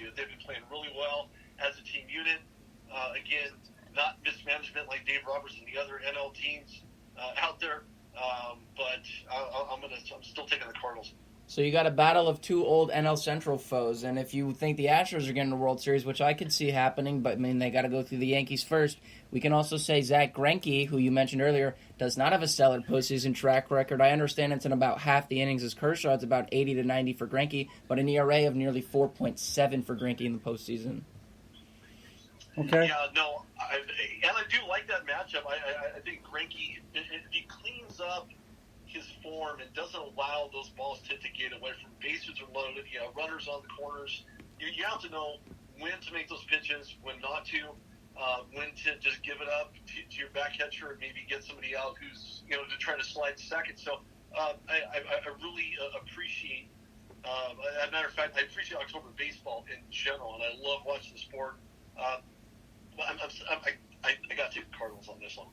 you. They've been playing really well as a team unit. Again, not mismanagement like Dave Roberts and the other NL teams out there. But I'm still taking the Cardinals. So you got a battle of two old NL Central foes, and if you think the Astros are getting the World Series, which I could see happening, but I mean they got to go through the Yankees first. We can also say Zach Greinke, who you mentioned earlier, does not have a stellar postseason track record. I understand it's in about half the innings as Kershaw. It's about 80 to 90 for Greinke, but an ERA of nearly 4.7 for Greinke in the postseason. Okay. Yeah, no, I do like that matchup. I think Greinke, if he cleans up his form and doesn't allow those balls to get away from bases are loaded, runners on the corners, you have to know when to make those pitches, when not to, when to just give it up to your back catcher and maybe get somebody out who's, to try to slide second. So I really appreciate, as a matter of fact, I appreciate October baseball in general, and I love watching the sport. I got to take the Cardinals on this one.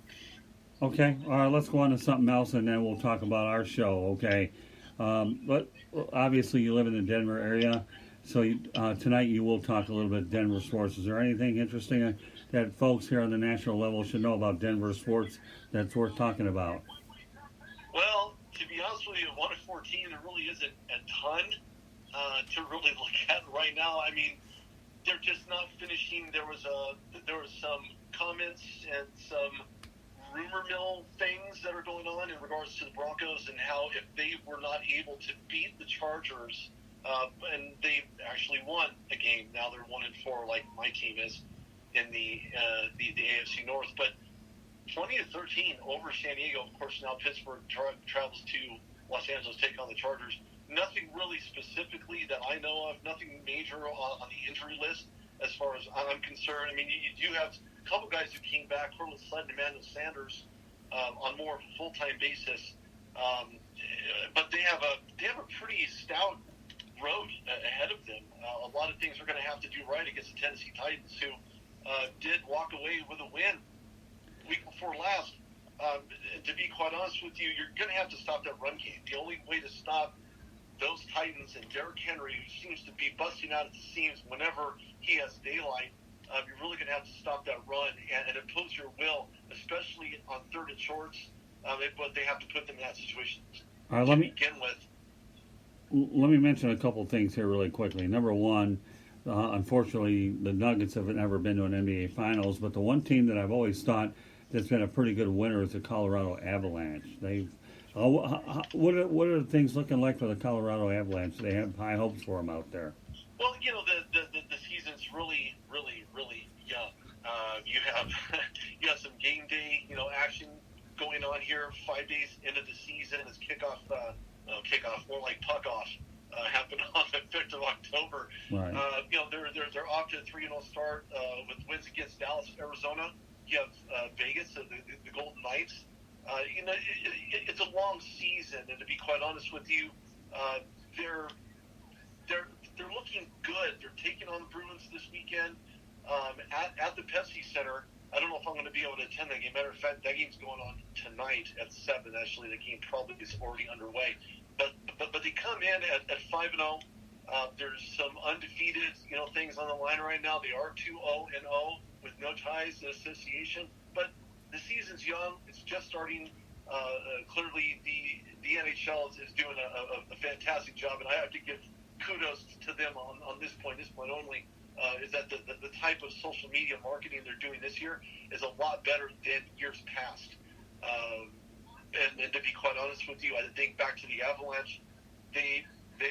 Okay, all right, let's go on to something else, and then we'll talk about our show, okay? But obviously you live in the Denver area, so tonight you will talk a little bit Denver sports. Is there anything interesting that folks here on the national level should know about Denver sports that's worth talking about? Well, to be honest with you, 1 of 14, there really isn't a ton to really look at right now. I mean, they're just not finishing. There was some comments and some rumor mill things that are going on in regards to the Broncos and how if they were not able to beat the Chargers, and they actually won a game. Now they're 1-4, like my team is in the AFC North. But 20-13 over San Diego. Of course, now Pittsburgh travels to Los Angeles to take on the Chargers. Nothing really specifically that I know of. Nothing major on the injury list as far as I'm concerned. I mean, you do have a couple guys who came back, Cortland Sutton and Emmanuel Sanders, on more of a full-time basis. But they have a pretty stout road ahead of them. A lot of things are going to have to do right against the Tennessee Titans, who did walk away with a win week before last. To be quite honest with you, you're going to have to stop that run game. The only way to stop those Titans and Derrick Henry, who seems to be busting out at the seams whenever he has daylight, you're really going to have to stop that run and impose your will, especially on third and shorts. But they have to put them in that situation to begin with. Let me mention a couple things here really quickly. Number one, unfortunately, the Nuggets have never been to an NBA Finals, but the one team that I've always thought that's been a pretty good winner is the Colorado Avalanche. What are the things looking like for the Colorado Avalanche? They have high hopes for them out there. Well, the season's really, really, really young. You have some game day, action going on here 5 days into the season as kickoff, more like puck off, happened on the 5th of October. Right. They're off to a 3-0 start with wins against Dallas, Arizona. You have Vegas, the Golden Knights. It's a long season, and to be quite honest with you, they're looking good. They're taking on the Bruins this weekend at the Pepsi Center. I don't know if I'm going to be able to attend that game. Matter of fact, that game's going on tonight at 7. Actually, the game probably is already underway. But they come in at 5-0. There's some undefeated things on the line right now. They are 2-0-0 with no ties to association. But the season's young. It's just starting. Clearly, the NHL is doing a fantastic job, and I have to give kudos to them on this point only. Is that the type of social media marketing they're doing this year is a lot better than years past. And to be quite honest with you, I think back to the Avalanche, they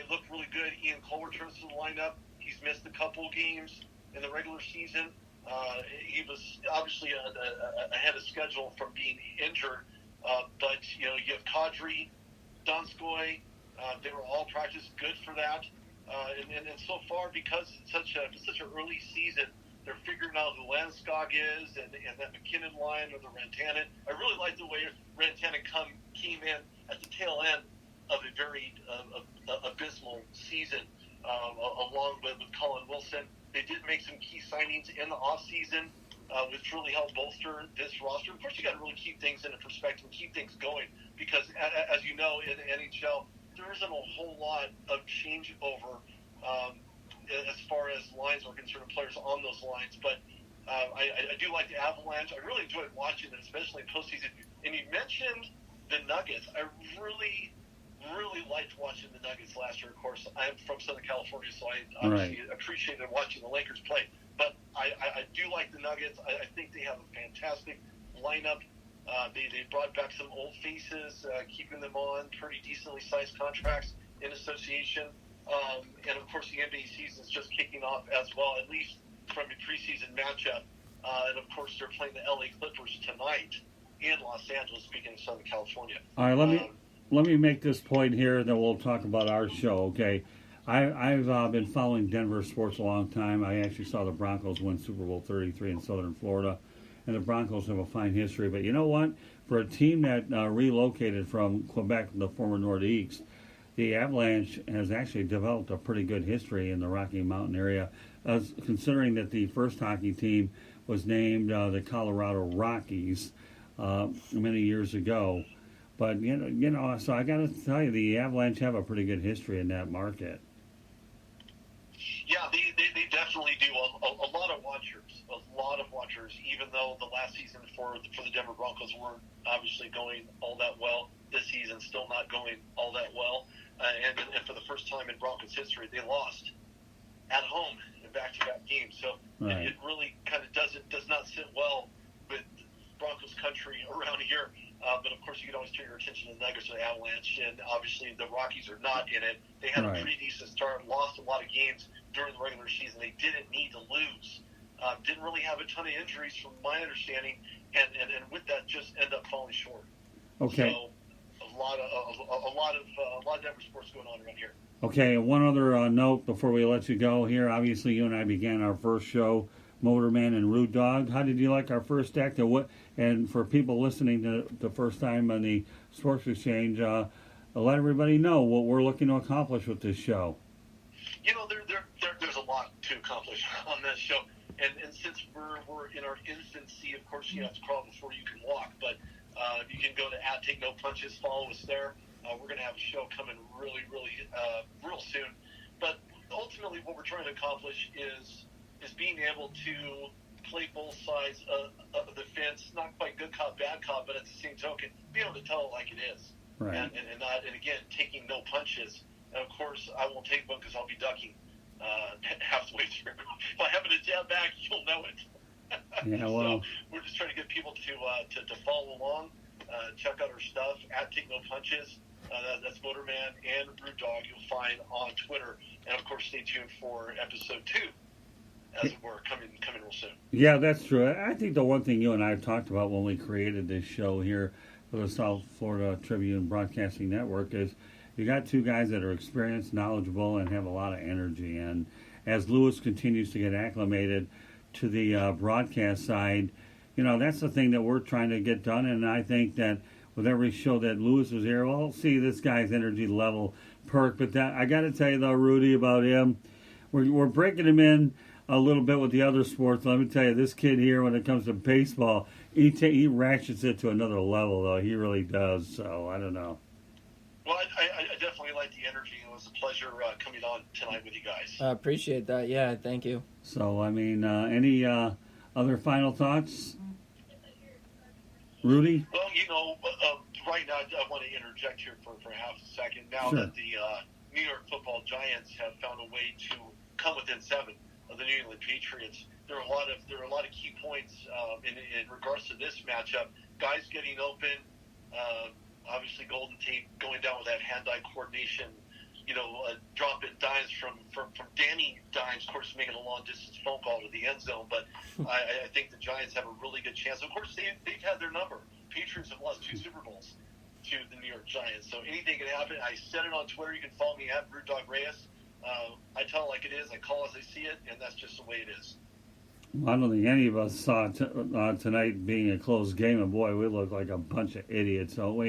look really good. Ian Cole returns to the lineup. He's missed a couple games in the regular season. He was obviously ahead of schedule from being injured. But you have Kadri, Donskoy. They were all practiced good for that. And so far, because it's such an early season, they're figuring out who Landeskog is and that McKinnon line or the Rantanen. I really like the way Rantanen came in at the tail end of a very abysmal season, along with Colin Wilson. They did make some key signings in the offseason, which really helped bolster this roster. Of course, you got to really keep things in perspective and keep things going because, as you know, in the NHL, there isn't a whole lot of changeover as far as lines are concerned, players on those lines. But I do like the Avalanche. I really enjoyed watching them, especially in postseason. And you mentioned the Nuggets. I really liked watching the Nuggets last year. Of course, I'm from Southern California, so I obviously appreciated watching the Lakers play. But I do like the Nuggets. I think they have a fantastic lineup. They brought back some old faces, keeping them on pretty decently sized contracts in association. And, of course, the NBA season is just kicking off as well, at least from a preseason matchup. And, of course, they're playing the LA Clippers tonight in Los Angeles, speaking of Southern California. All right, let me make this point here, and then we'll talk about our show, okay? I've been following Denver sports a long time. I actually saw the Broncos win Super Bowl 33 in Southern Florida, and the Broncos have a fine history. But you know what? For a team that relocated from Quebec, the former Northeast, the Avalanche has actually developed a pretty good history in the Rocky Mountain area, considering that the first hockey team was named the Colorado Rockies many years ago. But, you know, so I got to tell you, the Avalanche have a pretty good history in that market. Yeah, they definitely do. A lot of watchers, even though the last season for the Denver Broncos weren't obviously going all that well. This season still not going all that well. And for the first time in Broncos history, they lost at home in back-to-back games. So it really kind of does not sit well with Broncos country around here. But, of course, you can always turn your attention to the Nuggets or the Avalanche, and obviously the Rockies are not in it. They had a pretty decent start, lost a lot of games during the regular season. They didn't need to lose. Didn't really have a ton of injuries from my understanding, and with that just end up falling short. Okay. So a lot of Denver sports going on around here. Okay, and one other note before we let you go here. Obviously, you and I began our first show, Motorman and Rude Dog. How did you like our first act? And for people listening to the first time on the Sports Exchange, let everybody know what we're looking to accomplish with this show. You know, there's a lot to accomplish on this show. And since we're in our infancy, of course, you have to crawl before you can walk. But you can go to @TakeNoPunches, follow us there. We're going to have a show coming really real soon. But ultimately, what we're trying to accomplish is being able to play both sides of the fence, not quite good cop, bad cop, but at the same token, be able to tell it like it is. Right. And again, taking no punches. And, of course, I won't take one because I'll be ducking halfway through. If I happen to jab back, you'll know it. Yeah, well. So we're just trying to get people to follow along, check out our stuff, @TakeNoPunches. That's Motorman and Rude Dog you'll find on Twitter. And, of course, stay tuned for episode 2. As it were, coming real soon. Yeah, that's true. I think the one thing you and I have talked about when we created this show here for the South Florida Tribune Broadcasting Network is you got two guys that are experienced, knowledgeable, and have a lot of energy. And as Lewis continues to get acclimated to the broadcast side, you know, that's the thing that we're trying to get done. And I think that with every show that Lewis was here, well, see this guy's energy level perk. But that I got to tell you, though, Rudy, about him, we're breaking him in a little bit with the other sports. Let me tell you, this kid here, when it comes to baseball, he ratchets it to another level, though. He really does. So, I don't know. Well, I definitely like the energy. It was a pleasure coming on tonight with you guys. I appreciate that. Yeah, thank you. So, I mean, any other final thoughts? Rudy? Well, you know, right now I want to interject here for half a second. Now that the New York Football Giants have found a way to come within 7 of the New England Patriots, there are a lot of key points in regards to this matchup. Guys getting open, obviously Golden Tate going down with that hand-eye coordination, you know, dropping dimes from Danny Dimes, of course, making a long-distance phone call to the end zone. But I think the Giants have a really good chance. Of course, they've had their number. Patriots have lost 2 Super Bowls to the New York Giants, so anything can happen. I said it on Twitter. You can follow me at Rude Dog Reyes. I tell it like it is. I call as I see it, and that's just the way it is. Well, I don't think any of us saw tonight being a close game, and boy, we looked like a bunch of idiots. So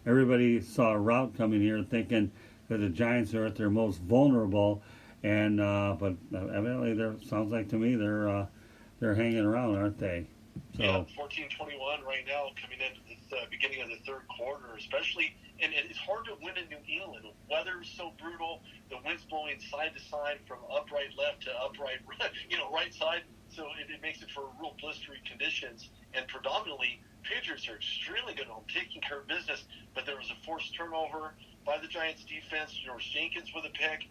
everybody saw a route coming here thinking that the Giants are at their most vulnerable, and but evidently, sounds like to me they're hanging around, aren't they? So. Yeah, 14-21 right now, coming into the beginning of the third quarter, especially. And it's hard to win in New England. The weather's so brutal. The wind's blowing side to side from upright left to upright, right side. So it makes it for real blistery conditions. And predominantly, Patriots are extremely good on taking care of business. But there was a forced turnover by the Giants' defense. George Jenkins with a pick.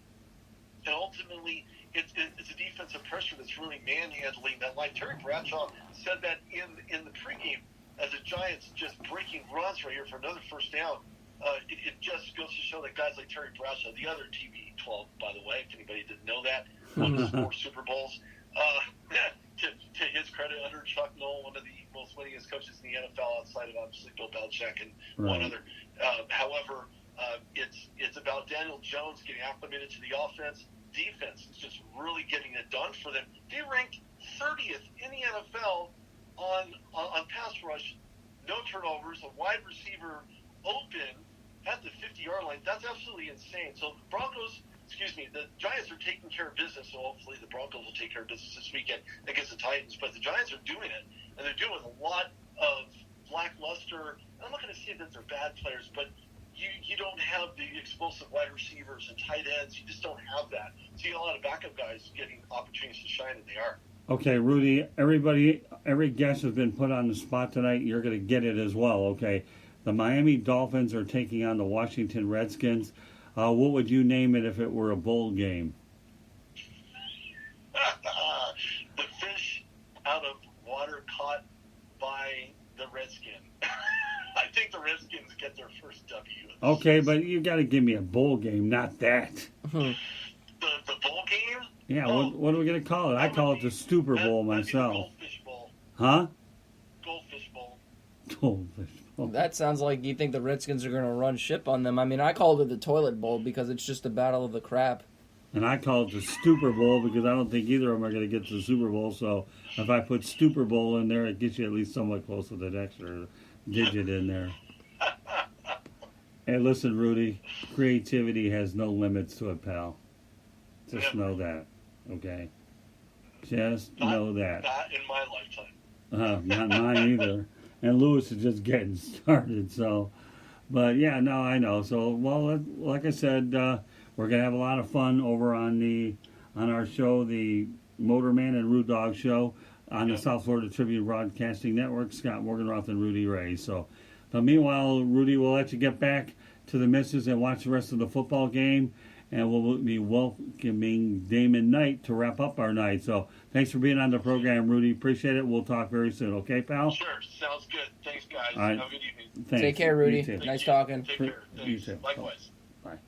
And ultimately, it's a defensive pressure that's really manhandling that line. Terry Bradshaw said that in the pregame as the Giants just breaking runs right here for another first down. It just goes to show that guys like Terry Bradshaw, the other TB12, by the way, if anybody didn't know that, won 4 Super Bowls. To his credit, under Chuck Noll, one of the most winningest coaches in the NFL outside of obviously Bill Belichick and one other. However, it's about Daniel Jones getting acclimated to the offense. Defense is just really getting it done for them. They ranked 30th in the NFL on pass rush, no turnovers, a wide receiver open at the 50-yard line. That's absolutely insane. So the Giants are taking care of business, so hopefully the Broncos will take care of business this weekend against the Titans. But the Giants are doing it, and they're doing a lot of lackluster. I'm not going to say that they're bad players, but you don't have the explosive wide receivers and tight ends. You just don't have that. So you get a lot of backup guys getting opportunities to shine, and they are. Okay, Rudy, every guest has been put on the spot tonight. You're going to get it as well, okay? The Miami Dolphins are taking on the Washington Redskins. What would you name it if it were a bowl game? The fish out of water caught by the Redskin. I think the Redskins get their first W. Okay, but you got to give me a bowl game, not that. The bowl game? Yeah, what are we going to call it? I call it the Stupor Bowl myself. Goldfish Bowl. Huh? Goldfish Bowl. Goldfish Bowl. That sounds like you think the Redskins are going to run ship on them. I mean, I called it the Toilet Bowl because it's just a battle of the crap. And I call it the Stupor Bowl because I don't think either of them are going to get to the Super Bowl. So if I put Stupor Bowl in there, it gets you at least somewhat close to that extra digit in there. Hey, listen, Rudy, creativity has no limits to it, pal. Just know that, okay? Just know that. Not in my lifetime. Not mine either. And Lewis is just getting started, so. But, yeah, no, I know. So, well, like I said, we're going to have a lot of fun over on our show, the Motorman and Root Dog Show on the South Florida Tribune Broadcasting Network, Scott Morgenroth and Rudy Reyes. So, meanwhile, Rudy, we'll let you get back to the missus and watch the rest of the football game. And we'll be welcoming Damon Knight to wrap up our night. So thanks for being on the program, Rudy. Appreciate it. We'll talk very soon. Okay, pal? Sure. Sounds good. Thanks, guys. All right. Have a good evening. Thanks. Take care, Rudy. You too. Nice talking. Take care. You Thanks. too. Likewise. Bye.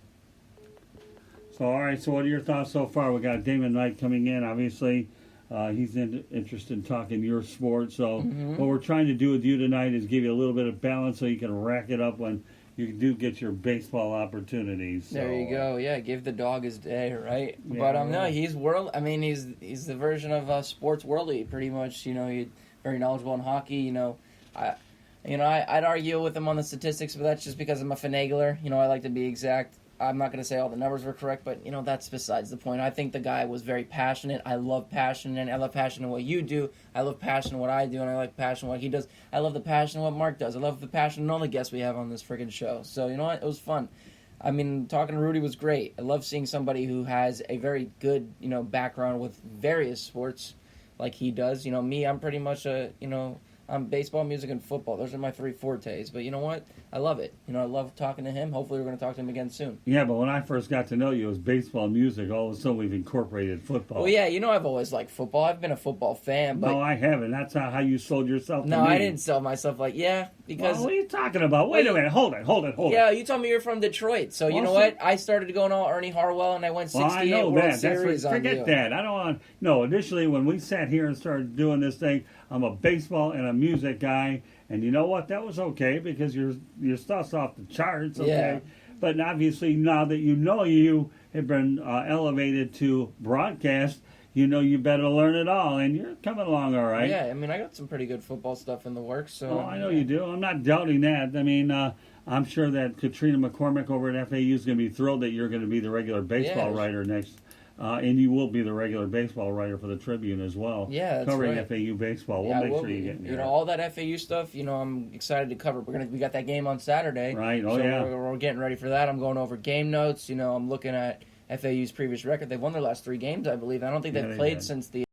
So, all right. So what are your thoughts so far? We got Damon Knight coming in, obviously. He's interested in talking your sport. So what we're trying to do with you tonight is give you a little bit of balance so you can rack it up when you do get your baseball opportunities. So, there you go. Yeah, give the dog his day, right? Yeah, But no, he's world. I mean, he's the version of sports worldly, pretty much. You know, he's very knowledgeable in hockey. You know, I'd argue with him on the statistics, but that's just because I'm a finagler. You know, I like to be exact. I'm not going to say all the numbers were correct, but, you know, that's besides the point. I think the guy was very passionate. I love passion, and I love passion in what you do. I love passion in what I do, and I like passion in what he does. I love the passion in what Mark does. I love the passion in all the guests we have on this friggin' show. So, you know what? It was fun. I mean, talking to Rudy was great. I love seeing somebody who has a very good, you know, background with various sports like he does. You know, me, I'm pretty much I'm baseball, music, and football. Those are my 3 fortes. But you know what? I love it. You know, I love talking to him. Hopefully we're going to talk to him again soon. Yeah, but when I first got to know you, it was baseball, music. All of a sudden, we've incorporated football. Well, yeah, you know I've always liked football. I've been a football fan. But no, I haven't. That's not how you sold yourself to me. No, I didn't sell myself because... Well, what are you talking about? Wait a minute. Hold it. Yeah, you told me you're from Detroit. So you know what? I started going all Ernie Harwell, and I went 68 World Series on you. Forget that. I don't want... No, initially, when we sat here and started doing this thing, I'm a baseball and a music guy. And you know what? That was okay because your stuff's off the charts, okay? Yeah. But obviously, now that you have been elevated to broadcast, you know you better learn it all, and you're coming along all right. Yeah, I mean, I got some pretty good football stuff in the works. So I know you do. I'm not doubting that. I mean, I'm sure that Katrina McCormick over at FAU is going to be thrilled that you're going to be the regular baseball writer And you will be the regular baseball writer for the Tribune as well. Yeah, that's covering right. FAU baseball. We'll make sure you get in there. All that FAU stuff. I'm excited to cover. We got that game on Saturday. Right. Oh so yeah. We're getting ready for that. I'm going over game notes. I'm looking at FAU's previous record. They've won their last 3 games, I believe. I don't think they've played since the